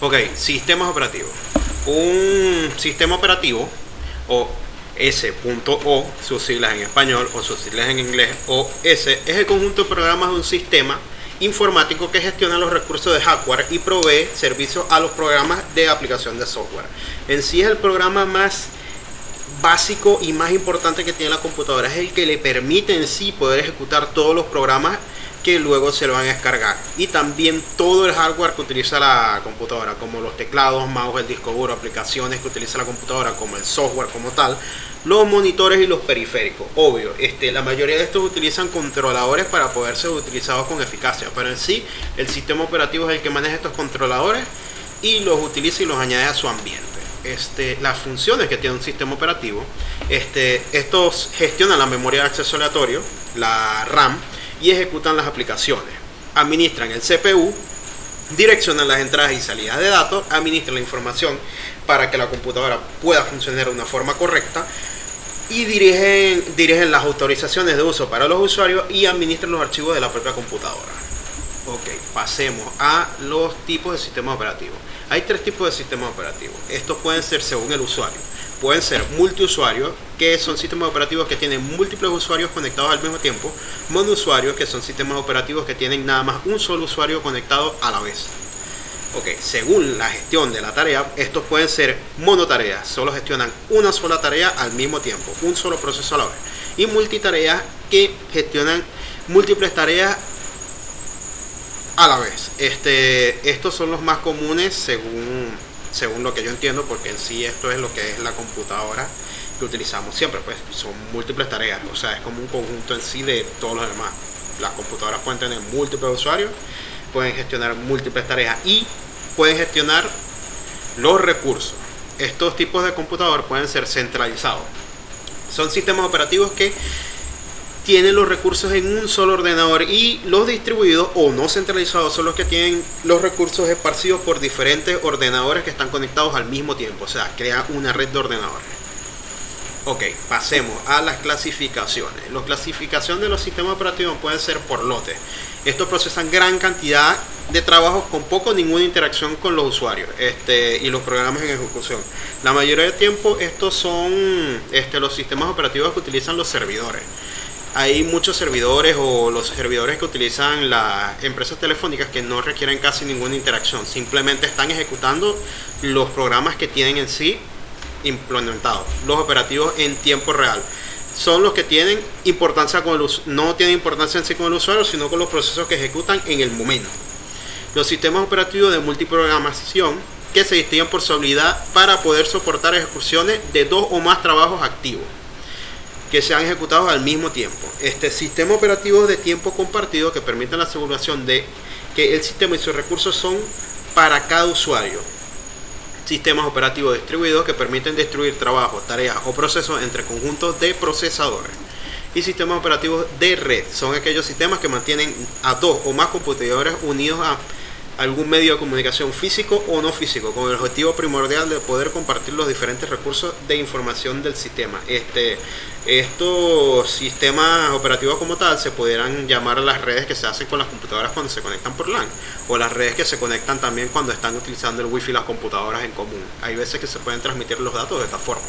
Ok, sistemas operativos. Un sistema operativo, o S.O, sus siglas en español o sus siglas en inglés, o S, es el conjunto de programas de un sistema informático que gestiona los recursos de hardware y provee servicios a los programas de aplicación de software. En sí es el programa más básico y más importante que tiene la computadora, es el que le permite en sí poder ejecutar todos los programas que luego se lo van a descargar, y también todo el hardware que utiliza la computadora, como los teclados, mouse, el disco duro, aplicaciones que utiliza la computadora, como el software como tal, los monitores y los periféricos. Obvio, la mayoría de estos utilizan controladores para poder ser utilizados con eficacia, pero en sí el sistema operativo es el que maneja estos controladores y los utiliza y los añade a su ambiente. Las funciones que tiene un sistema operativo, estos gestionan la memoria de acceso aleatorio, la RAM, y ejecutan las aplicaciones, administran el CPU, direccionan las entradas y salidas de datos, administran la información para que la computadora pueda funcionar de una forma correcta, y dirigen las autorizaciones de uso para los usuarios y administran los archivos de la propia computadora. Ok, pasemos a los tipos de sistemas operativos. Hay tres tipos de sistemas operativos. Estos pueden ser según el usuario. Pueden ser multiusuarios, que son sistemas operativos que tienen múltiples usuarios conectados al mismo tiempo. Monousuarios, que son sistemas operativos que tienen nada más un solo usuario conectado a la vez. Ok, según la gestión de la tarea, estos pueden ser monotareas, solo gestionan una sola tarea al mismo tiempo, un solo proceso a la vez. Y multitareas, que gestionan múltiples tareas a la vez. Estos son los más comunes según lo que yo entiendo, porque en sí esto es lo que es la computadora que utilizamos siempre, pues son múltiples tareas, o sea, es como un conjunto en sí de todos los demás. Las computadoras pueden tener múltiples usuarios, pueden gestionar múltiples tareas y pueden gestionar los recursos. Estos tipos de computador pueden ser centralizados. Son sistemas operativos que tienen los recursos en un solo ordenador, y los distribuidos o no centralizados son los que tienen los recursos esparcidos por diferentes ordenadores que están conectados al mismo tiempo, o sea, crea una red de ordenadores. Ok, pasemos a las clasificaciones. La clasificación de los sistemas operativos pueden ser por lotes. Estos procesan gran cantidad de trabajos con poco o ninguna interacción con los usuarios y los programas en ejecución. La mayoría del tiempo estos son los sistemas operativos que utilizan los servidores. Hay muchos servidores, o los servidores que utilizan las empresas telefónicas, que no requieren casi ninguna interacción. Simplemente están ejecutando los programas que tienen en sí implementados. Los operativos en tiempo real son los que tienen importancia con el no tienen importancia en sí con el usuario, sino con los procesos que ejecutan en el momento. Los sistemas operativos de multiprogramación, que se distinguen por su habilidad para poder soportar ejecuciones de dos o más trabajos activos que sean ejecutados al mismo tiempo. Sistema operativo de tiempo compartido, que permiten la aseguración de que el sistema y sus recursos son para cada usuario. Sistemas operativos distribuidos, que permiten distribuir trabajos, tareas o procesos entre conjuntos de procesadores. Y sistemas operativos de red, son aquellos sistemas que mantienen a dos o más computadores unidos a algún medio de comunicación físico o no físico, con el objetivo primordial de poder compartir los diferentes recursos de información del sistema. Estos sistemas operativos como tal se pudieran llamar a las redes que se hacen con las computadoras cuando se conectan por LAN, o las redes que se conectan también cuando están utilizando el wifi las computadoras en común. Hay veces que se pueden transmitir los datos de esta forma.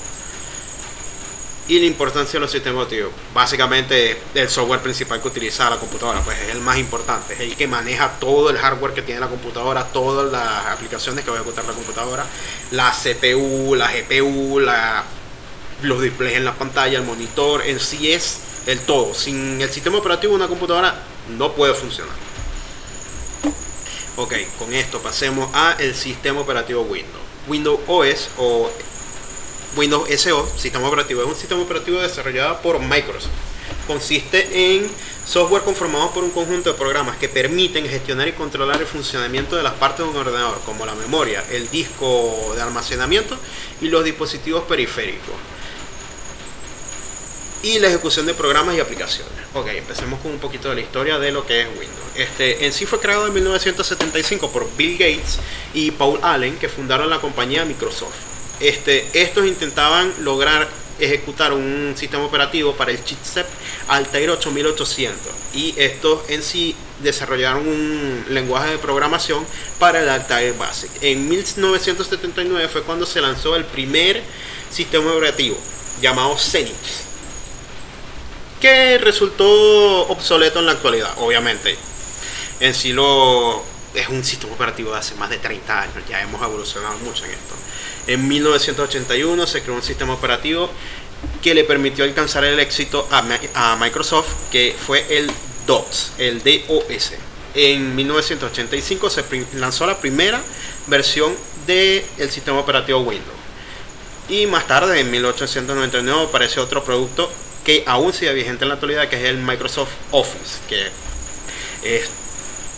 Y la importancia de los sistemas operativos, básicamente el software principal que utiliza la computadora, pues es el más importante, es el que maneja todo el hardware que tiene la computadora, todas las aplicaciones que va a ejecutar la computadora, la CPU, la GPU, los displays en la pantalla, el monitor, en sí es el todo. Sin el sistema operativo una computadora no puede funcionar. Ok, con esto pasemos a el sistema operativo Windows. Windows OS o Windows SO, sistema operativo, es un sistema operativo desarrollado por Microsoft. Consiste en software conformado por un conjunto de programas que permiten gestionar y controlar el funcionamiento de las partes de un ordenador, como la memoria, el disco de almacenamiento y los dispositivos periféricos, y la ejecución de programas y aplicaciones. Ok, empecemos con un poquito de la historia de lo que es Windows. En sí fue creado en 1975 por Bill Gates y Paul Allen, que fundaron la compañía Microsoft. Estos intentaban lograr ejecutar un sistema operativo para el chipset Altair 8800, y estos en sí desarrollaron un lenguaje de programación para el Altair Basic. En 1979 fue cuando se lanzó el primer sistema operativo llamado Xenix, que resultó obsoleto en la actualidad, obviamente. En sí es un sistema operativo de hace más de 30 años, ya hemos evolucionado mucho en esto. En 1981 se creó un sistema operativo que le permitió alcanzar el éxito a Microsoft, que fue el DOS, el DOS. En 1985 se lanzó la primera versión del sistema operativo Windows. Y más tarde, en 1899, apareció otro producto que aún sigue vigente en la actualidad, que es el Microsoft Office, que es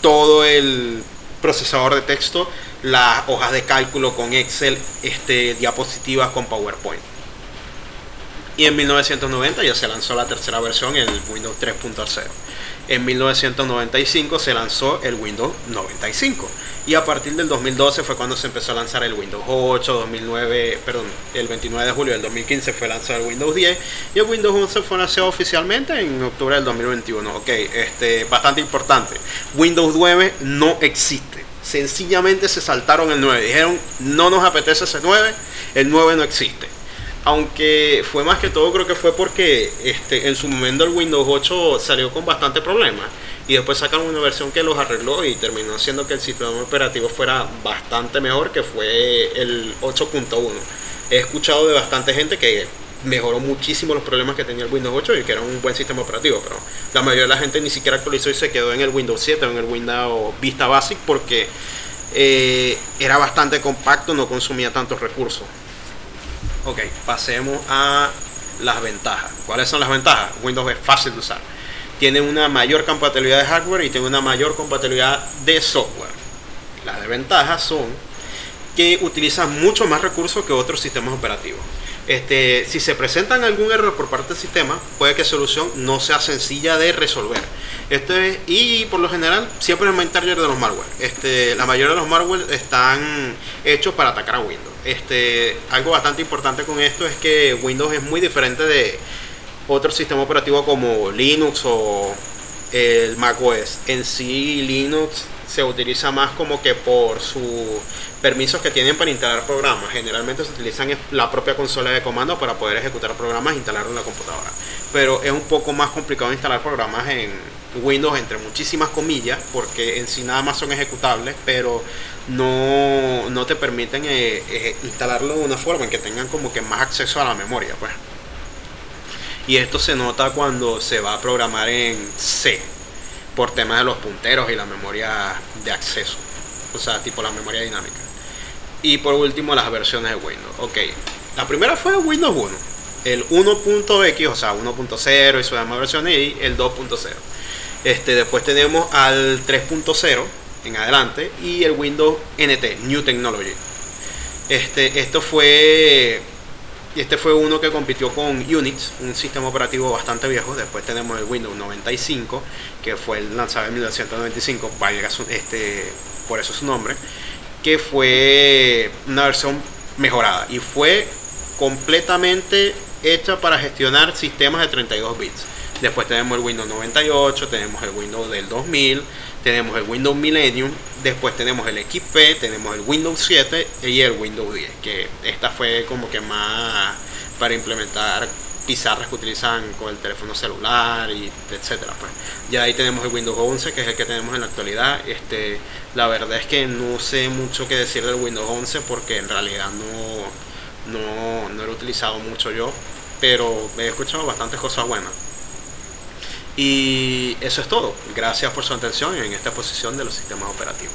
todo el procesador de texto, las hojas de cálculo con Excel, diapositivas con PowerPoint. Y en 1990 ya se lanzó la tercera versión, el Windows 3.0. En 1995 se lanzó el Windows 95. Y a partir del 2012 fue cuando se empezó a lanzar el Windows 8, el 29 de julio del 2015 fue lanzado el Windows 10 y el Windows 11 fue lanzado oficialmente en octubre del 2021. Ok, bastante importante. Windows 9 no existe. Sencillamente se saltaron el 9. Dijeron, no nos apetece ese 9, el 9 no existe. Aunque fue más que todo, creo que fue porque en su momento el Windows 8 salió con bastante problemas y después sacaron una versión que los arregló y terminó haciendo que el sistema operativo fuera bastante mejor, que fue el 8.1. He escuchado de bastante gente que mejoró muchísimo los problemas que tenía el Windows 8 y que era un buen sistema operativo, pero la mayoría de la gente ni siquiera actualizó y se quedó en el Windows 7 o en el Windows Vista Basic porque era bastante compacto, no consumía tantos recursos. Ok, pasemos a las ventajas. ¿Cuáles son las ventajas? Windows es fácil de usar. Tiene una mayor compatibilidad de hardware y tiene una mayor compatibilidad de software. Las desventajas son que utiliza mucho más recursos que otros sistemas operativos. Si se presentan algún error por parte del sistema, puede que la solución no sea sencilla de resolver. Y por lo general siempre es el main target de los malware. La mayoría de los malware están hechos para atacar a Windows. Algo bastante importante con esto es que Windows es muy diferente de otros sistemas operativos como Linux o el macOS. En sí, Linux se utiliza más como que por sus permisos que tienen para instalar programas. Generalmente se utilizan la propia consola de comando para poder ejecutar programas e instalarlo en la computadora. Pero es un poco más complicado instalar programas en Windows, entre muchísimas comillas, porque en sí nada más son ejecutables, pero no te permiten instalarlo de una forma en que tengan como que más acceso a la memoria, pues. Y esto se nota cuando se va a programar en C, por temas de los punteros y la memoria de acceso, o sea, tipo la memoria dinámica. Y por último, las versiones de Windows. Ok, la primera fue Windows 1, el 1.x, o sea, 1.0 y su demás versiones, y el 2.0. Después tenemos al 3.0 en adelante y el Windows NT, New Technology. Este fue uno que compitió con Unix, un sistema operativo bastante viejo. Después tenemos el Windows 95, que fue lanzado en 1995, por eso su nombre, que fue una versión mejorada y fue completamente hecha para gestionar sistemas de 32 bits. Después tenemos el Windows 98, tenemos el Windows del 2000, tenemos el Windows Millennium, después tenemos el XP, tenemos el Windows 7 y el Windows 10, que esta fue como que más para implementar pizarras que utilizan con el teléfono celular y etcétera, pues. Ya ahí tenemos el Windows 11, que es el que tenemos en la actualidad. La verdad es que no sé mucho que decir del Windows 11 porque en realidad no lo he utilizado mucho yo, pero he escuchado bastantes cosas buenas. Y eso es todo. Gracias por su atención en esta exposición de los sistemas operativos.